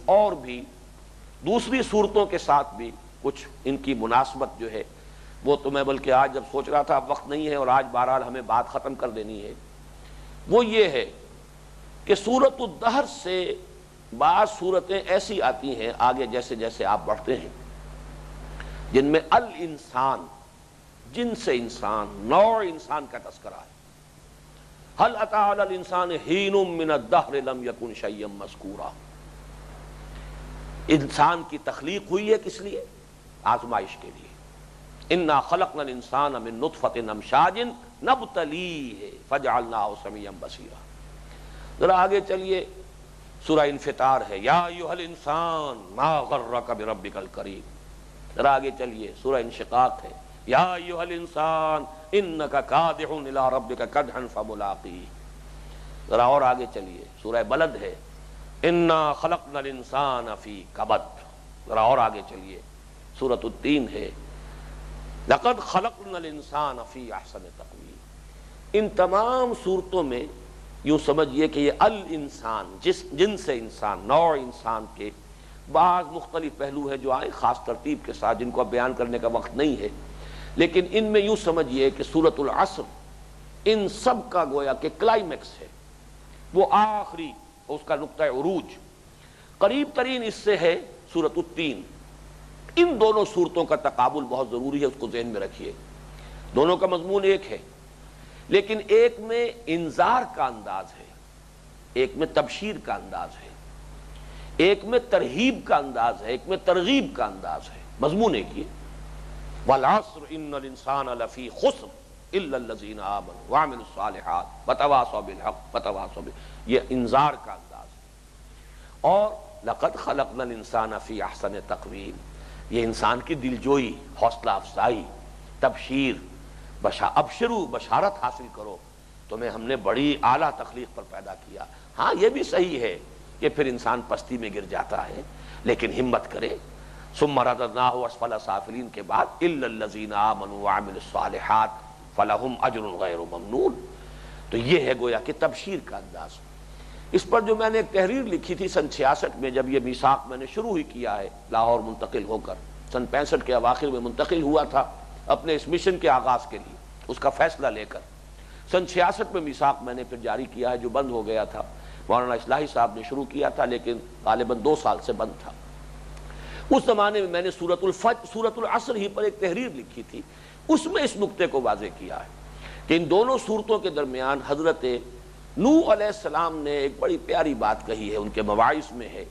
اور بھی دوسری صورتوں کے ساتھ بھی کچھ ان کی مناسبت جو ہے وہ تو میں بلکہ آج جب سوچ رہا تھا اب وقت نہیں ہے اور آج بہرحال ہمیں بات ختم کر دینی ہے، وہ یہ ہے کہ سورۃ الدہر سے بعض صورتیں ایسی آتی ہیں آگے جیسے جیسے آپ بڑھتے ہیں جن میں الانسان، جنس انسان، نوع انسان کا تذکرہ ہے۔ هل اتى على الانسان حين من الدهر لم يكن شيئا مذكورا۔ انسان کی تخلیق ہوئی ہے کس لیے؟ آزمائش کے لیے۔ انا خلقنا الانسان من نطفة امشاج نبتلیہ فجعلناه سمیعا بصیرا۔ ذرا آگے چلیے، سورہ انفطار ہے، یا ایھا الانسان ما غرک بربک الکریم۔ ذرا آگے چلیے، سورہ انشقاق ہے، یا ایھا الانسان انک کادح الی ربک کدحا فملاقیہ۔ ذرا اور آگے چلیے، سورہ بلد ہے، انا خلقنا الانسان فی کبد۔ ذرا اور آگے چلیے، سورۃ التین ہے، لقد خلقنا الانسان فی احسن تقویم۔ ان تمام صورتوں میں یوں سمجھیے کہ یہ الانسان، جن سے انسان، نوع انسان کے بعض مختلف پہلو ہیں جو آئے خاص ترتیب کے ساتھ، جن کو اب بیان کرنے کا وقت نہیں ہے، لیکن ان میں یوں سمجھیے کہ سورۃ العصر ان سب کا گویا کہ کلائمیکس ہے، وہ آخری اس کا نقطہ عروج۔ قریب ترین اس سے ہے سورۃ التین۔ ان دونوں صورتوں کا تقابل بہت ضروری ہے، اس کو ذہن میں رکھیے۔ دونوں کا مضمون ایک ہے، لیکن ایک میں انذار کا انداز ہے، ایک میں تبشیر کا انداز ہے، ایک میں ترہیب کا انداز ہے، ایک میں ترغیب کا انداز ہے، مضمون ایک ہی۔ والعصر ان الانسان لفی خسر الا الذین آمنوا وعملوا الصالحات وتواصوا بالحق وتواصوا یہ انذار کا انداز ہے۔ اور لقد خلقنا الانسان فی احسن تقویم، یہ انسان کی دلجوئی، حوصلہ افزائی، تبشیر، ابشروا، بشارت حاصل کرو، تمہیں ہم نے بڑی اعلیٰ تخلیق پر پیدا کیا۔ ہاں یہ بھی صحیح ہے کہ پھر انسان پستی میں گر جاتا ہے، لیکن ہمت کرے۔ ثم رددناہ اسفل سافلین کے بعد الا الذین آمنوا وعملوا الصالحات فلہم اجر غیر ممنون۔ تو یہ ہے گویا کہ تبشیر کا انداز۔ اس پر جو میں نے ایک تحریر لکھی تھی سن 66 میں، جب یہ میثاق میں نے شروع ہی کیا ہے لاہور منتقل ہو کر، سن 65 کے اواخر میں منتقل ہوا تھا اپنے اس مشن کے آغاز کے لیے، اس کا فیصلہ لے کر۔ سن 66 میں میثاق میں نے پھر جاری کیا ہے، جو بند ہو گیا تھا، مولانا اصلاحی صاحب نے شروع کیا تھا لیکن غالباً 2 سال سے بند تھا۔ اس زمانے میں میں نے سورۃ العصر ہی پر ایک تحریر لکھی تھی، اس میں اس نقطے کو واضح کیا ہے کہ ان دونوں صورتوں کے درمیان حضرت نوح علیہ السلام نے ایک بڑی پیاری بات کہی ہے، ان کے مواعظ میں ہے،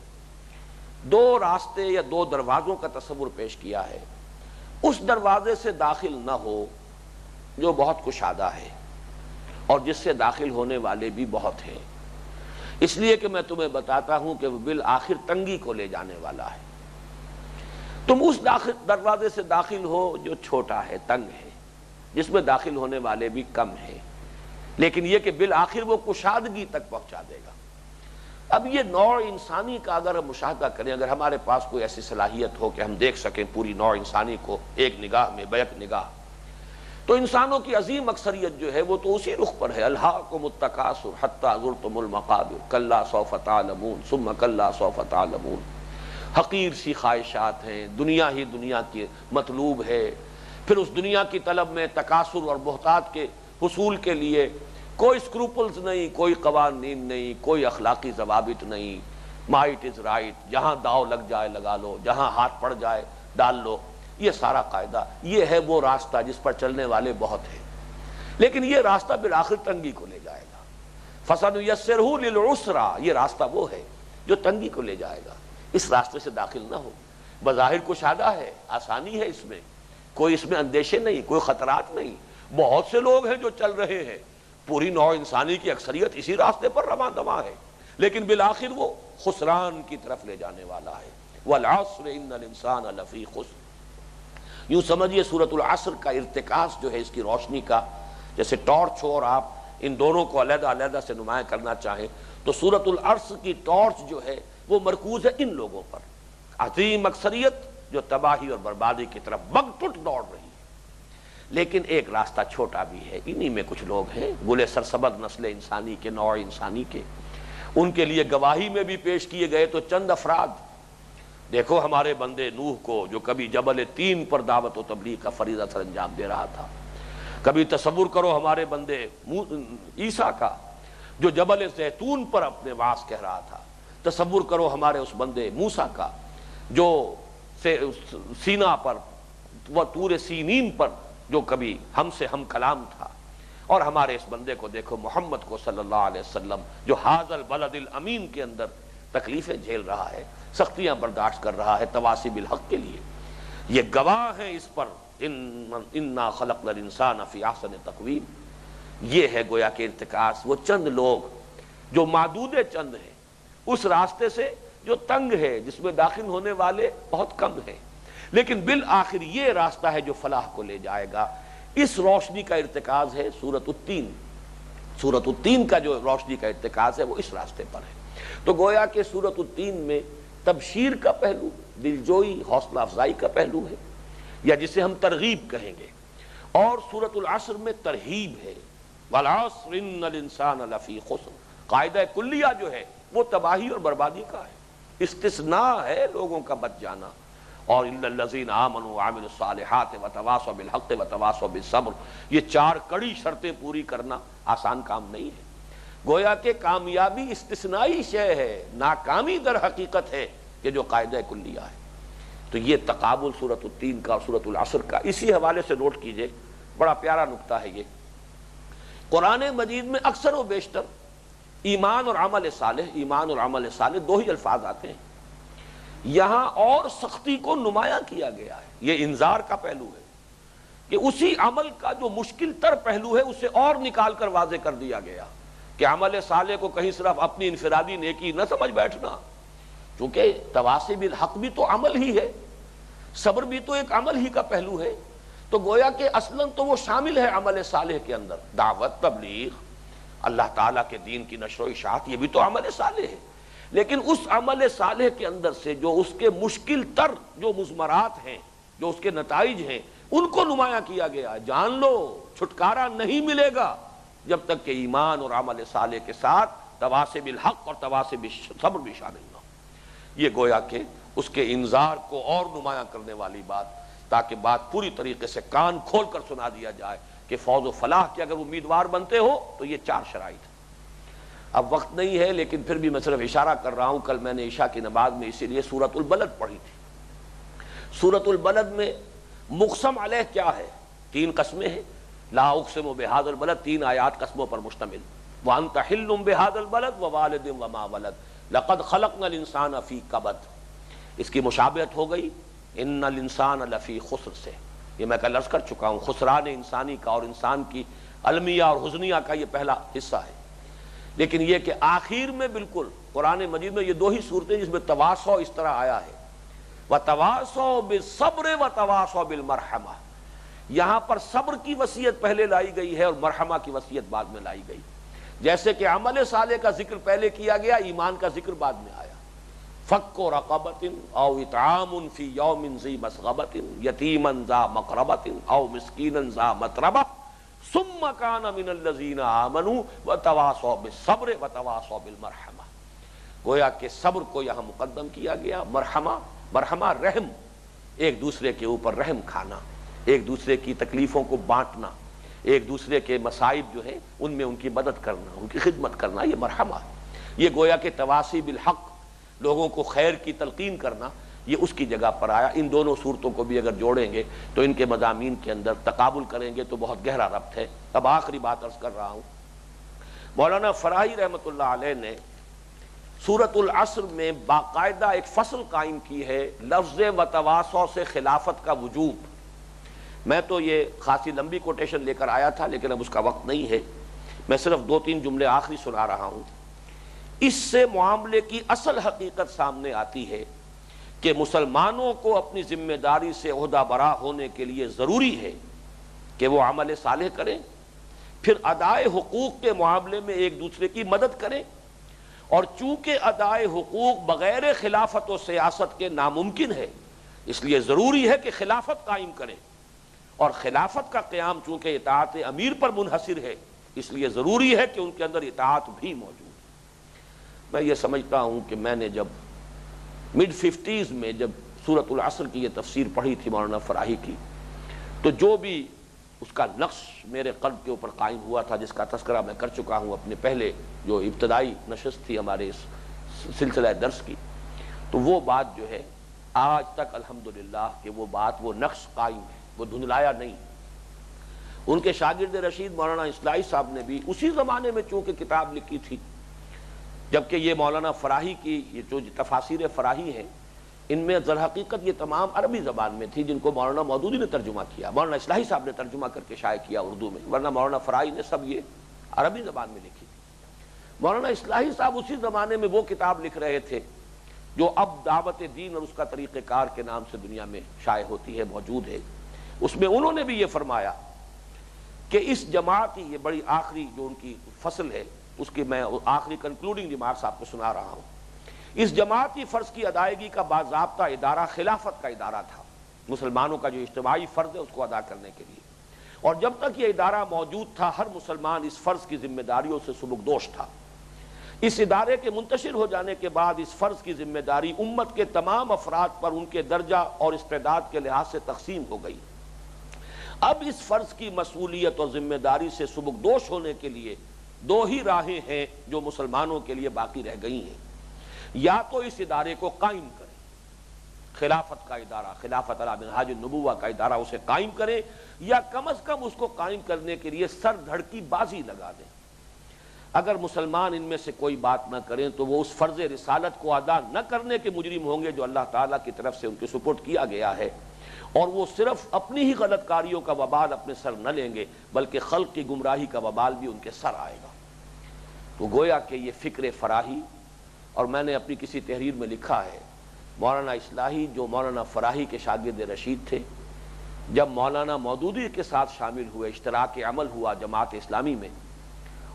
2 راستے یا 2 دروازوں کا تصور پیش کیا ہے۔ اس دروازے سے داخل نہ ہو جو بہت کشادہ ہے، اور جس سے داخل ہونے والے بھی بہت ہیں، اس لیے کہ میں تمہیں بتاتا ہوں کہ وہ بالآخر تنگی کو لے جانے والا ہے۔ تم اس دروازے سے داخل ہو جو چھوٹا ہے، تنگ ہے، جس میں داخل ہونے والے بھی کم ہیں، لیکن یہ کہ بالآخر وہ کشادگی تک پہنچا دے گا۔ اب یہ نوع انسانی کا اگر ہم مشاہدہ کریں، اگر ہمارے پاس کوئی ایسی صلاحیت ہو کہ ہم دیکھ سکیں پوری نوع انسانی کو ایک نگاہ میں، بیک نگاہ، تو انسانوں کی عظیم اکثریت جو ہے وہ تو اسی رخ پر ہے، الہاکم التکاثر حتی زرتم المقابر کلا سوف تعلمون ثم کلا سوف تعلمون۔ حقیر سی خواہشات ہیں، دنیا ہی دنیا کی مطلوب ہے، پھر اس دنیا کی طلب میں تکاثر اور بہتات کے حصول کے لیے کوئی اسکروپلز نہیں، کوئی قوانین نہیں، کوئی اخلاقی ضوابط نہیں، مائٹ از رائٹ، جہاں داؤ لگ جائے لگا لو، جہاں ہاتھ پڑ جائے ڈال لو، یہ سارا قاعدہ، یہ ہے وہ راستہ جس پر چلنے والے بہت ہیں، لیکن یہ راستہ بالآخر تنگی کو لے جائے گا۔ فَسَنُيَسِّرُهُ لِلْعُسْرَىٰ، یہ راستہ وہ ہے جو تنگی کو لے جائے گا۔ اس راستے سے داخل نہ ہو، بظاہر کشادہ ہے، آسانی ہے، اس میں کوئی اس میں اندیشے نہیں، کوئی خطرات نہیں، بہت سے لوگ ہیں جو چل رہے ہیں، پوری نوع انسانی کی اکثریت اسی راستے پر رواں دواں ہے، لیکن بالآخر وہ خسران کی طرف لے جانے والا ہے۔ والعصر ان الانسان لفی خسر۔ یوں سمجھیے سورۃ العصر کا ارتکاز جو ہے اس کی روشنی کا، جیسے ٹارچ ہو اور آپ ان دونوں کو علیحدہ علیحدہ سے نمایاں کرنا چاہیں تو سورۃ العصر کی ٹارچ جو ہے وہ مرکوز ہے ان لوگوں پر، عظیم اکثریت جو تباہی اور بربادی کی طرف بگٹٹ دوڑ رہی ہے، لیکن ایک راستہ چھوٹا بھی ہے، انہی میں کچھ لوگ ہیں گلے سرسبز نسل انسانی کے، نوع انسانی کے، ان کے لیے گواہی میں بھی پیش کیے گئے تو چند افراد، دیکھو ہمارے بندے نوح کو جو کبھی جبل تین پر دعوت و تبلیغ کا فریضہ سر انجام دے رہا تھا، کبھی تصور کرو ہمارے بندے عیسیٰ کا جو جبل زیتون پر اپنے واس کہہ رہا تھا، تصور کرو ہمارے اس بندے موسیٰ کا جو سینا پر و طور سینین پر جو کبھی ہم سے ہم کلام تھا، اور ہمارے اس بندے کو دیکھو محمد کو صلی اللہ علیہ وسلم جو حاذا البلد الامین کے اندر تکلیفیں جھیل رہا ہے، سختیاں برداشت کر رہا ہے تواصی بالحق کے لیے۔ یہ گواہ ہیں اس پر انا خلقنا الانسان فی احسن تقویم۔ یہ ہے گویا کہ ارتکاز، وہ چند لوگ جو معدود چند ہیں اس راستے سے جو تنگ ہے، جس میں داخل ہونے والے بہت کم ہیں، لیکن بالآخر یہ راستہ ہے جو فلاح کو لے جائے گا۔ اس روشنی کا ارتکاز ہے سورۃ التین۔ سورۃ التین کا جو روشنی کا ارتکاز ہے وہ اس راستے پر ہے۔ تو گویا کہ سورۃ التین میں تبشیر کا پہلو، دلجوئی حوصلہ افزائی کا پہلو ہے، یا جسے ہم ترغیب کہیں گے، اور سورۃ العصر میں ترہیب ہے، والعصر ان الانسان لفی خسر۔ قاعدہ کلیہ جو ہے وہ تباہی اور بربادی کا ہے، استثناء ہے لوگوں کا بچ جانا۔ اور الا الذین آمنوا وعملوا الصالحات وتواصوا بالحق وتواصوا بالصبر، یہ چار کڑی شرطیں پوری کرنا آسان کام نہیں ہے۔ گویا کہ کامیابی استثنائی شے ہے، ناکامی در حقیقت ہے کہ جو قاعدہ کلیہ ہے۔ تو یہ تقابل سورۃ التین کا اور سورۃ العصر کا، اسی حوالے سے نوٹ کیجئے، بڑا پیارا نکتہ ہے یہ۔ قرآن مجید میں اکثر و بیشتر ایمان اور عمل صالح، ایمان اور عمل صالح دو ہی الفاظ آتے ہیں، یہاں اور سختی کو نمایاں کیا گیا ہے۔ یہ انذار کا پہلو ہے کہ اسی عمل کا جو مشکل تر پہلو ہے اسے اور نکال کر واضح کر دیا گیا کہ عمل صالح کو کہیں صرف اپنی انفرادی نیکی نہ سمجھ بیٹھنا، چونکہ تواصی بالحق بھی تو عمل ہی ہے، صبر بھی تو ایک عمل ہی کا پہلو ہے۔ تو گویا کہ اصلاً تو وہ شامل ہے عمل صالح کے اندر، دعوت، تبلیغ، اللہ تعالیٰ کے دین کی نشر و اشاعت، یہ بھی تو عمل صالح ہے۔ لیکن اس عمل صالح کے اندر سے جو اس کے مشکل تر جو مضمرات ہیں، جو اس کے نتائج ہیں، ان کو نمایاں کیا گیا۔ جان لو چھٹکارا نہیں ملے گا جب تک کہ ایمان اور عمل صالح کے ساتھ تواصی بالحق اور تواصی بالصبر بھی شامل نہ ہو۔ یہ گویا کہ اس کے انذار کو اور نمایاں کرنے والی بات، تاکہ بات پوری طریقے سے کان کھول کر سنا دیا جائے کہ فوز و فلاح کے اگر امیدوار بنتے ہو تو یہ چار شرائط ہیں۔ اب وقت نہیں ہے لیکن پھر بھی میں صرف اشارہ کر رہا ہوں، کل میں نے عشاء کی نماز میں اسی لیے سورۃ البلد پڑھی تھی۔ سورۃ البلد میں مقسم علیہ کیا ہے؟ تین قسمیں ہیں، لا اقسم بہذا البلد، تین آیات قسموں پر مشتمل، وانت حل بہذا البلد ووالد وما ولد لقد خلقنا الانسان فی کبد۔ اس کی مشابہت ہو گئی ان الانسان لفی خسر سے، یہ میں کل عرض کر چکا ہوں، خسران انسانی کا اور انسان کی المیہ اور حزنیہ کا یہ پہلا حصہ ہے۔ لیکن یہ کہ آخر میں بالکل قرآن مجید میں یہ دو ہی صورتیں جس میں تواصو اس طرح آیا ہے، وَتَوَاصَوْا بِالصَّبْرِ وَتَوَاصَوْا بِالْمَرْحَمَةِ، یہاں پر صبر کی وصیت پہلے لائی گئی ہے اور مرحمہ کی وصیت بعد میں لائی گئی۔ جیسے کہ عمل صالح کا ذکر پہلے کیا گیا، ایمان کا ذکر بعد میں آیا۔ فَكُّ رَقَبَةٍ أَوْ إِطْعَامٌ فِي يَوْمٍ ذِي مَسْغَبَةٍ يَتِيمًا ذَا مَقْرَبَةٍ أَوْ مِسْكِينًا ذَا مَتْرَبَةٍ ثُمَّ كَانَ مِنَ الَّذِينَ آمَنُوا وَتَوَاصَوْا بِالصَّبْرِ وَتَوَاصَوْا بِالْمَرْحَمَةِ۔ گویا کہ صبر کو یہاں مقدم کیا گیا، مرحمہ رحم، ایک دوسرے کے اوپر رحم کھانا، ایک دوسرے کی تکلیفوں کو بانٹنا، ایک دوسرے کے مصائب جو ہیں ان میں ان کی مدد کرنا، ان کی خدمت کرنا، یہ مرحمہ ہے۔ یہ گویا کہ تواصی بالحق، لوگوں کو خیر کی تلقین کرنا، یہ اس کی جگہ پر آیا۔ ان دونوں صورتوں کو بھی اگر جوڑیں گے تو ان کے مضامین کے اندر تقابل کریں گے تو بہت گہرا ربط ہے۔ اب آخری بات عرض کر رہا ہوں، مولانا فراہی رحمۃ اللہ علیہ نے سورۃ العصر میں باقاعدہ ایک فصل قائم کی ہے لفظ وتواصوا سے خلافت کا وجوب۔ میں تو یہ خاصی لمبی کوٹیشن لے کر آیا تھا لیکن اب اس کا وقت نہیں ہے، میں صرف دو تین جملے آخری سنا رہا ہوں۔ اس سے معاملے کی اصل حقیقت سامنے آتی ہے کہ مسلمانوں کو اپنی ذمہ داری سے عہدہ برا ہونے کے لیے ضروری ہے کہ وہ عمل صالح کریں، پھر ادائے حقوق کے معاملے میں ایک دوسرے کی مدد کریں، اور چونکہ ادائے حقوق بغیر خلافت و سیاست کے ناممکن ہے، اس لیے ضروری ہے کہ خلافت قائم کریں، اور خلافت کا قیام چونکہ اطاعت امیر پر منحصر ہے، اس لیے ضروری ہے کہ ان کے اندر اطاعت بھی موجود ہے۔ میں یہ سمجھتا ہوں کہ میں نے جب مڈ 50s میں جب سورۃ العصر کی یہ تفسیر پڑھی تھی مولانا فراہی کی، تو جو بھی اس کا نقش میرے قلب کے اوپر قائم ہوا تھا، جس کا تذکرہ میں کر چکا ہوں اپنے پہلے جو ابتدائی نشست تھی ہمارے اس سلسلہ درس کی، تو وہ بات جو ہے آج تک الحمدللہ کہ وہ بات، وہ نقش قائم ہے، وہ دھندلایا نہیں۔ ان کے شاگرد رشید مولانا اصلاحی صاحب نے بھی اسی زمانے میں چونکہ کتاب لکھی تھی، جبکہ یہ مولانا فراہی کی یہ جو تفاسیر فراہی ہیں، ان میں در حقیقت یہ تمام عربی زبان میں تھی، جن کو مولانا مودودی نے ترجمہ کیا، مولانا اصلاحی صاحب نے ترجمہ کر کے شائع کیا اردو میں، ورنہ مولانا فراہی نے سب یہ عربی زبان میں لکھی تھی۔ مولانا اصلاحی صاحب اسی زمانے میں وہ کتاب لکھ رہے تھے جو اب دعوت دین اور اس کا طریقہ کار کے نام سے دنیا میں شائع ہوتی ہے، موجود ہے۔ اس میں انہوں نے بھی یہ فرمایا کہ اس جماعت کی یہ بڑی آخری جو ان کی فصل ہے، اس کی میں آخری کنکلوڈنگ ریمارکس آپ کو سنا رہا ہوں۔ اس جماعتی فرض کی ادائیگی کا باضابطہ ادارہ خلافت کا ادارہ تھا، مسلمانوں کا جو اجتماعی فرض ہے اس کو ادا کرنے کے لیے، اور جب تک یہ ادارہ موجود تھا ہر مسلمان اس فرض کی ذمہ داریوں سے سبکدوش تھا۔ اس ادارے کے منتشر ہو جانے کے بعد اس فرض کی ذمہ داری امت کے تمام افراد پر ان کے درجہ اور استعداد کے لحاظ سے تقسیم ہو گئی۔ اب اس فرض کی مسئولیت اور ذمہ داری سے سبکدوش ہونے کے لیے دو ہی راہیں ہیں جو مسلمانوں کے لیے باقی رہ گئی ہیں، یا تو اس ادارے کو قائم کریں، خلافت کا ادارہ، خلافت علی منہاج النبوہ کا ادارہ اسے قائم کریں، یا کم از کم اس کو قائم کرنے کے لیے سر دھڑ کی بازی لگا دیں۔ اگر مسلمان ان میں سے کوئی بات نہ کریں تو وہ اس فرض رسالت کو ادا نہ کرنے کے مجرم ہوں گے جو اللہ تعالیٰ کی طرف سے ان کے سپرد کیا گیا ہے، اور وہ صرف اپنی ہی غلط کاریوں کا وبال اپنے سر نہ لیں گے بلکہ خلق کی گمراہی کا وبال بھی ان کے سر آئے گا۔ تو گویا کہ یہ فکر فراہی، اور میں نے اپنی کسی تحریر میں لکھا ہے، مولانا اصلاحی جو مولانا فراہی کے شاگرد رشید تھے، جب مولانا مودودی کے ساتھ شامل ہوئے، اشتراک عمل ہوا جماعت اسلامی میں،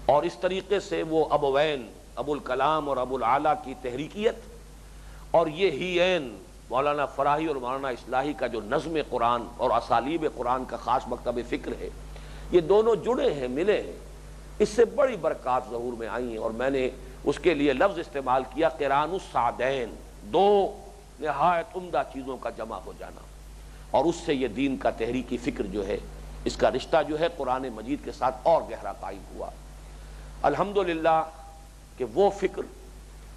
اور اس طریقے سے وہ ابوین ابو الکلام اور ابو العالیٰ کی تحریکیت اور یہ ہی عین مولانا فراہی اور مولانا اصلاحی کا جو نظم قرآن اور اسالیب قرآن کا خاص مکتب فکر ہے، یہ دونوں جڑے ہیں، ملے ہیں، اس سے بڑی برکات ظہور میں آئی ہیں، اور میں نے اس کے لیے لفظ استعمال کیا قران السعدین، دو نہایت عمدہ چیزوں کا جمع ہو جانا، اور اس سے یہ دین کا تحریکی فکر جو ہے، اس کا رشتہ جو ہے قرآن مجید کے ساتھ اور گہرا قائم ہوا۔ الحمدللہ کہ وہ فکر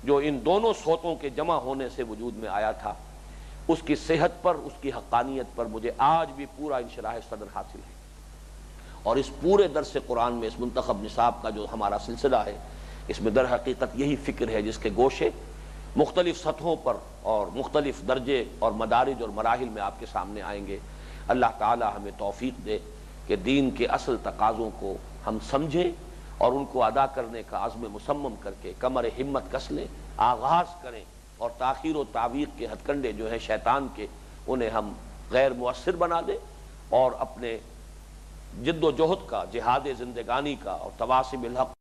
جو ان دونوں صوتوں کے جمع ہونے سے وجود میں آیا تھا، اس کی صحت پر، اس کی حقانیت پر مجھے آج بھی پورا انشراح صدر حاصل ہے، اور اس پورے درس قرآن میں اس منتخب نصاب کا جو ہمارا سلسلہ ہے، اس میں در حقیقت یہی فکر ہے جس کے گوشے مختلف سطحوں پر اور مختلف درجے اور مدارج اور مراحل میں آپ کے سامنے آئیں گے۔ اللہ تعالی ہمیں توفیق دے کہ دین کے اصل تقاضوں کو ہم سمجھیں اور ان کو ادا کرنے کا عزم مصمم کر کے کمر ہمت کس لیں، آغاز کریں، اور تاخیر و تعویق کے ہتھ کنڈے جو ہیں شیطان کے، انہیں ہم غیر مؤثر بنا دیں، اور اپنے جد و جہد کا، جہاد زندگانی کا اور تواصی بالحق